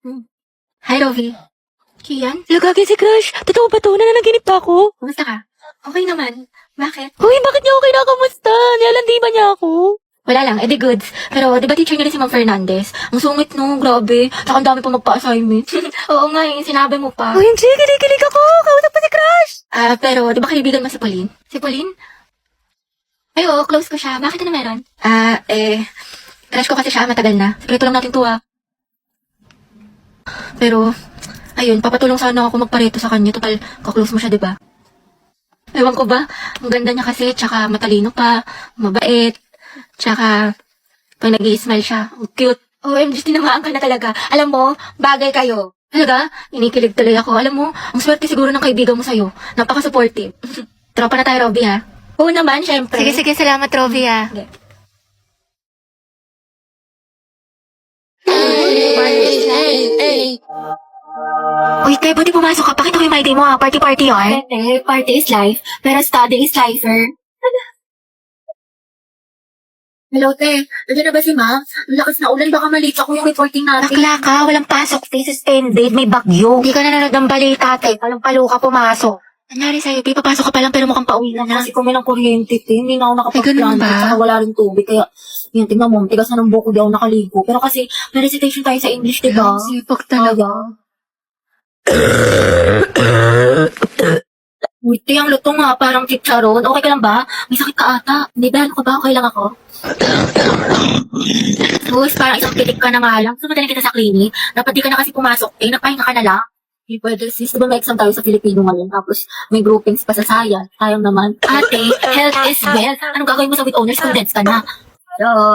Hmm. Hi, Rovi. Kian? Lagagi si Crush. Totoo ba to? Nananaginip pa ako? Kumusta ka? Okay naman. Bakit? Uy, bakit niya ako kinakamusta? Nilalandi ba niya ako? Wala lang, edi goods. Pero, di ba teacher niya rin si Ma'am Fernandez? Ang sungit no, grabe. Tsaka ang dami pa magpa-assignment. Oo nga, sinabi mo pa. Uy, MJ, kinikilig ako. Kausap pa si Crush. Pero, di ba kaibigan mo si Pauline? Si Pauline? Ay, oo, close ko siya. Bakit na meron? Crush ko kasi siya, matagal na. Sekreto lang natin to, ah. Pero, ayun, papatulong sana ako magpareto sa kanya. Total, kaklose mo siya, di ba? Ewan ko ba, ang ganda niya kasi, tsaka matalino pa, mabait, tsaka pag nag-i-smile siya, ang cute. OMG, tinamaan ka na talaga. Alam mo, bagay kayo. Talaga, inikilig tuloy ako. Alam mo, ang swerte siguro ng kaibigan mo sa'yo. Napaka-supportive. Tropa na tayo, Robby, ha? Oo naman, syempre. Sige, salamat, Rovi, ah. Okay. Uy, Te, buti pumasok ka. Pakita ko yung ID mo, ha? Party-party, yun. Party is life, pero study is lifer. Hello, Te. Nandiyan na ba si Ma'am? Ang lakas na ulan, baka malate ako yung reporting natin. Bakla ka, walang pasok. This is suspended, may bagyo. Hindi ka nanonood ng balita, te. Palang-palo ka pumasok. Nangyari sa'yo, Te, papasok ka pa lang pero mukhang pauwi na na. Kasi kung may ng kuryente, te, hindi na ako nakapag-plan. ganun ba? Saka wala rin tubig. Kaya, yan, tingnan mo, tigas na ng buko, di ako nakaligo. Pero kasi, may recitation tayo sa English, di ba? Sipag talaga. Uy, te, ang lutong nga, parang chicharon. Okay ka lang ba? May sakit ka ata. Hindi ba? Ano ka ba? Okay lang ako? Sus, parang isang titik ka na nga lang. Sumunod na kita sa clinic. Dapat di ka na kasi pumasok. Napahinga ka na lang. Hindi pwede sis. Diba may exam tayo sa Filipino ngayon? Tapos may groupings pa sa science. Sayang naman. Ate, health is wealth. Anong gagawin mo sa with owner? Students ka na.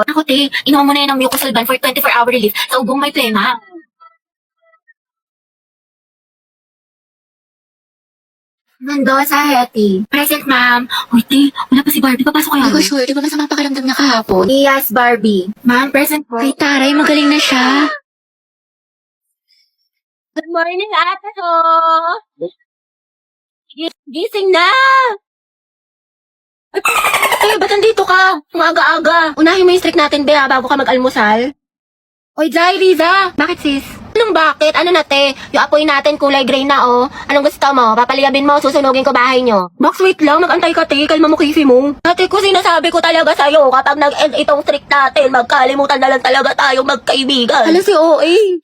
Ako, te, inuha mo na yun ng mucosolvan for 24-hour relief sa ugong may plema. Mendoza, Hetty. Present, ma'am. Uy, te, wala pa si Barbie. Papasok Hindi kayo. ko sure, di ba masama pakiramdam niya kahapon? Yes, Barbie. Ma'am, present po. Ay, taray, magaling na siya. Good morning, ate ko! Gising na! Eh, ba't nandito ka? Maaga-aga. Unahin mo yung streak natin, Bea, bago ka mag-almusal. Oy, Jai, Riza! Bakit, sis? Anong bakit? Ano na, te? Yung apoy natin kulay gray na, oh. Anong gusto mo? Papaliyabin mo, susunugin ko bahay nyo. Max, wait lang. Nag-antay ka, te. Kalma mo, kifi mo. Ate ko, sinasabi ko talaga sa'yo, kapag nag-end itong streak natin, magkalimutan na lang talaga tayong magkaibigan. Hala si OA.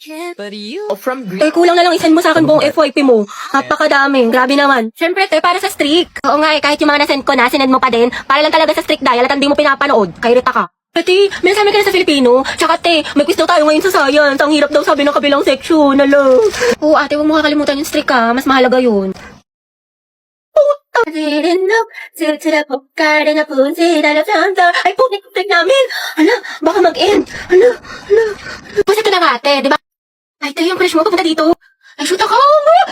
Kulang na lang isend mo sa akin buong FYP mo. Napakadami. Grabe naman. Siyempre, te, para sa streak. Oo nga, kahit yung mga nasend ko na, sinend mo pa din. Para lang talaga sa streak dial at hindi mo pinapanood. Kairita ka. Ate, may sabi ka na sa Filipino. Tsaka te, may quiz daw tayo ngayon sa science. Ang hirap daw sabi ng kabilang section. Alo. Oo, ate, huwag mo kakalimutan yung streak ha. Mas mahalaga yun. Ay, putik namin. Hala, baka mag-end. Hala. Basta ito na nga, ate, di ba? Ay, te, yung crush mo, papunta dito. Ay, shoot ako.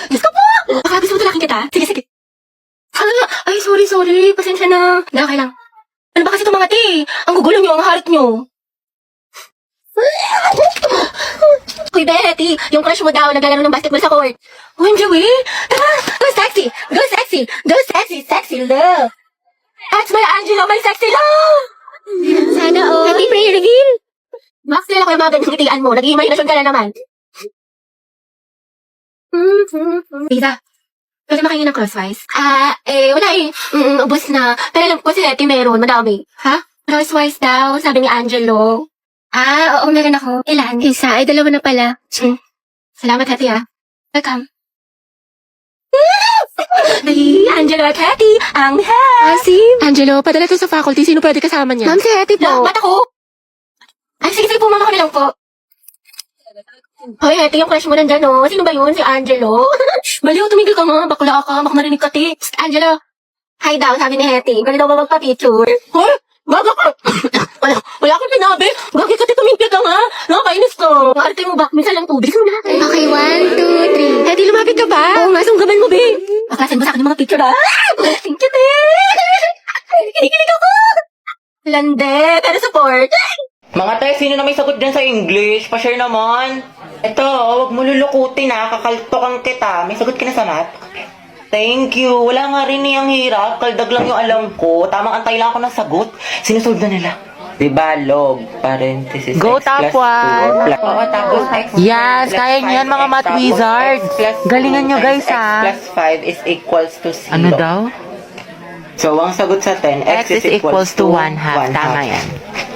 Yes ka po. Baka gusto mo talaking kita. Sige. Ay, sorry. Pasensya na. Okay lang. Ano ba kasi itong mga te? Ang gugulo nyo, ang harit nyo. Uy, Betty, yung crush mo daw, naglalaro ng basketball sa court. OMG, Will. Tara, go sexy, love. That's my Angelo, my sexy love. Sana all. Happy prayer reveal. Max, nila ko yung mga ganyan ngitian mo. Nag-iimahinasyon ka na naman. Lisa, pwede makain ng crosswise? Wala eh. Ubus na. Pero alam ko si Hetty meron, madami. Ha? Crosswise daw, sabi ni Angelo. Oo, meron ako. Ilan? Isa, ay dalawa na pala. Salamat, Hetty, ha. Welcome. Ay, Angelo at Hetty, ang Angelo, padala to sa faculty. Sino pwede kasama niya? Ma'am, si Hetty po. Ba't ako? Ay, sige po, mama kami lang po. Hoy, Hetty, yung crush mo nandyan, oh. Sino ba yun? Si Angelo? Baliw, tumigil ka nga. Bakla ka. Baka marinig ka, ti. Psst, Angelo. Hi daw, sabi ni Hetty. Pwede daw ba magpa-picture? Hoy, gaga ka. Wala akong sinabi. Gagi ka, ti, tumigil ka nga. Nakakainis ka. Arte mo ba? Minsan lang tubig. Sige mo na. Okay, 1, 2, 3. Hetty, lumapit ka ba? Oo nga, sunggaban mo, be. Baklasin mo sa akin yung mga picture, ha? Thank you, te. Kinikilig ako. Lande, pero support. Mga te, sino na may sagot dyan sa English? Pa-share naman. Ito, huwag mo lulukutin ha. Kakaltokan kita. May sagot ka na sa math? Thank you. Wala nga rin niyang hirap. Kaldag lang yung alam ko. Tamang antay lang ako ng sagot. Sinusolve na nila. Diba, log, parenthesis, Go, x top plus 2. one. Oo, tapos x Yes, plus kaya nyo yan, 5, mga x, math tapos wizard. x plus 2 Galingan nyo, times guys, x ha? plus 5 is equals to 0. Ano daw? So, ang sagot sa 10, X is equals to 1/2. Tama yan.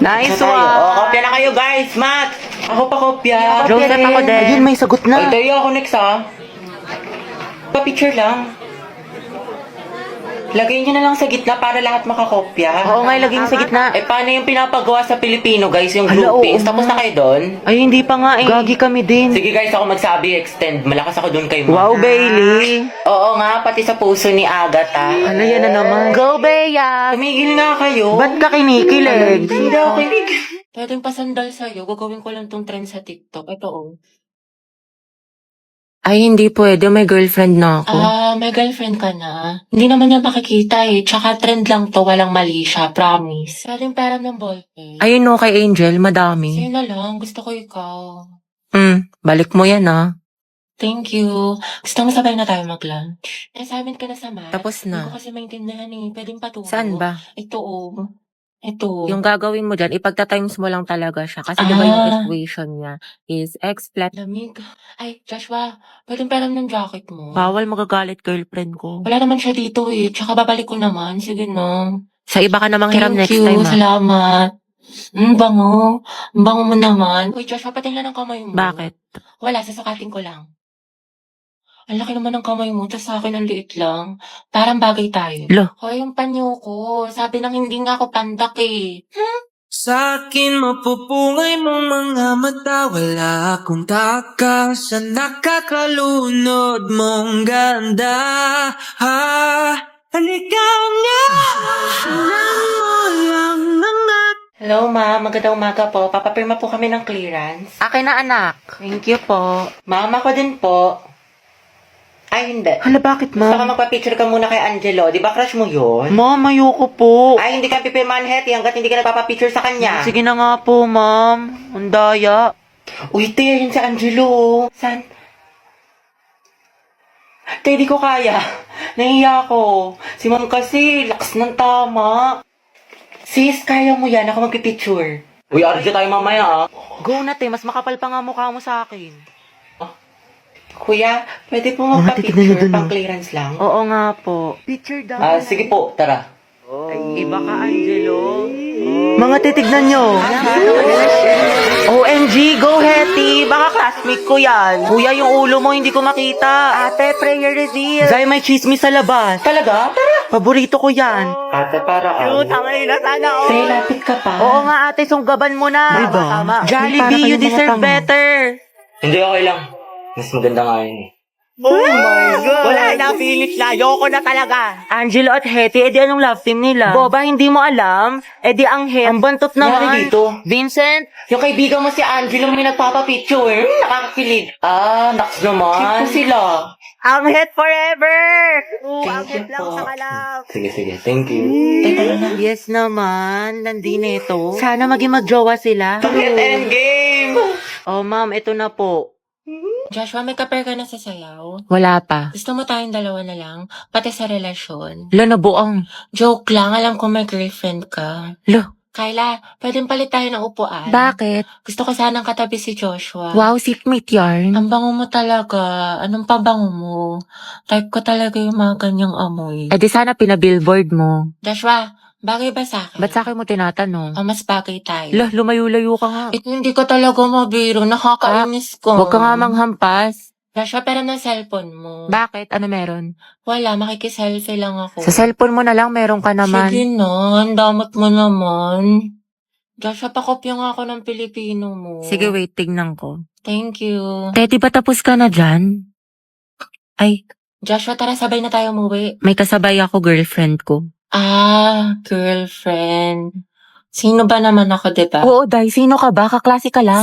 Nice Isa tayo. one. O, kopya na kayo, guys. Math! Ako pa kopya. Joseph, ako din. Ayun, may sagot na. Ay, tayo ako next, ha? Pa-picture lang. Lagay nyo na lang sa gitna para lahat makakopya. Oo nga, laging sa gitna. Eh, paano yung pinapagawa sa Pilipino, guys? Yung Hala, groupings. oo Tapos nga. na kayo doon? Ay, hindi pa nga eh. Gagi kami din. Sige, guys, ako magsabi, extend. Malakas ako doon kay Wow, Bailey. Oo nga, pati sa puso ni Agatha. Ano yan na naman? Go, Bea. Tumigil nga kayo. Ba't ka kinikilig? Hindi ako kinig. Pwedeng pasandal sa'yo. Gagawin ko lang tong trend sa TikTok. Ito, oh. Ay, hindi pwede. May girlfriend na ako. May girlfriend ka na. Hindi naman niya makikita eh. Tsaka trend lang to, walang mali siya, promise. Pwedeng pera ng ballpen. Ayun no, kay Angel, madami. Sa'yo na lang, gusto ko ikaw. Balik mo yan ah. Thank you. Gusto mo sabay na tayo mag-lunch? Assignment ka na sa math. Tapos na. Hindi ko kasi maintindihan eh. Pwedeng paturo. Saan ba? Ito oh. Ito. Yung gagawin mo dyan, ipagta-times mo lang talaga siya. Kasi diba yung equation niya is x plus... Lamig. Ay, Joshua, pwedeng pera ng jacket mo. Bawal magagalit girlfriend ko. Wala naman siya dito eh. Tsaka babalik ko naman. Sige no. Sa iba ka namang hiram next Thank you. time ah. Salamat. Bango. Ang bango mo naman. Uy, Joshua, patingnan ang kamay mo. Bakit? Wala, sasukatin ko lang. Ang laki naman ng kamay mo, tas sa akin ang liit lang. Parang bagay tayo. Lo. Hoy, yung panyo ko. Sabi nang hindi nga ako pandak eh. Sa'kin mapupungay mo mga mata. Wala akong taka sa nakakalunod mong ganda. Halika nga, alam mo lang nangat. Hello, ma'am. Magandang umaga po. Papapirma po kami ng clearance. Akin na anak. Thank you po. Ma'am, ako din po. Ay, hindi. Hala, bakit Baka magpa-picture ka muna kay Angelo. Di ba crush mo yun? Ma'am, ayoko po. Ay, hindi ka pipirmahan, Hetty, hanggat hindi ka nagpapa-picture sa kanya. Sige na nga po, ma'am. Ang daya. Uy, te, yun si Angelo. San? Te, di ko kaya. Nahiya ako. Si ma'am kasi, lakas ng tama. Sis, kaya mo yan. Ako magpipicture. Uy, arjo tayo mamaya, ah. Go na, te. Mas makapal pa nga mukha mo sa akin. Kuya, pwede po titignan niyo magpa-picture dun, pang oh. clearance lang? Oo nga po. Picture daw. Sige po, tara. Ay, iba ka, Angelo. Mga titignan nyo. OMG, go Hetty. Baka classmate ko yan. Kuya, yung ulo mo hindi ko makita. Ate, prayer reveal. Zay, may chismis sa labas. Talaga? Tara. Paborito ko yan. Ate, para Cute, ang ina sana all. Say, lapit ka pa. Oo nga ate, sunggaban mo na. Diba? Tama. Para Jollibee, you kayong mga deserve tanga. better. Hindi, okay lang. Mas maganda nga yun eh. Oh my God! Wala na, finish na. Ayoko na talaga. Angelo at Hetty, edi anong love team nila? Boba, hindi mo alam? Edi ang Het. Ang bantot naman. Nangyari dito? Vincent? Yung kaibigan mo si Angelo may nagpapapicture. Nakakakilig. Naks naman. Cute ko sila. Ang Het forever! Ang Thank you Het lang po. sa kalab. Sige. Thank you. Yes naman, nandito. Sana maging magjowa sila. Hit and game! Oh ma'am, ito na po. Joshua, may kaper ka na sa sayaw? Wala pa. Gusto mo tayong dalawa na lang? Pati sa relasyon? Lo, nabuang. Joke lang, alam ko may girlfriend ka. Lo, Kyla, pwedeng palit tayo ng upuan. bakit? Gusto ko sanang katabi si Joshua. Wow, seatmate yarn. Ang bango mo talaga. Anong pabango mo? Type ko talaga yung mga ganyang amoy. Eh di sana pinabillboard mo. Joshua, bagay ba sa akin? Ba't sa akin mo tinatanong? Mas bagay tayo. Lo, lumayo-layo ka nga. Hindi ko talaga mabiro. Nakakainis ko. Huwag ka nga manghampas. Joshua, pero ng cellphone mo. Bakit? Ano meron? Wala, makikiselfie lang ako. Sa cellphone mo na lang meron ka naman. Sige na, ang damot mo naman. Joshua, pakopya nga ako ng Pilipino mo. Sige, wait, tignan ko. Thank you. Teddy, ba tapos ka na dyan? Ay, Joshua, tara sabay na tayo umuwi. may kasabay ako, girlfriend ko. Girlfriend. Sino ba naman ako, diba? Oo, Day, sino ka ba? Kaklase ka lang.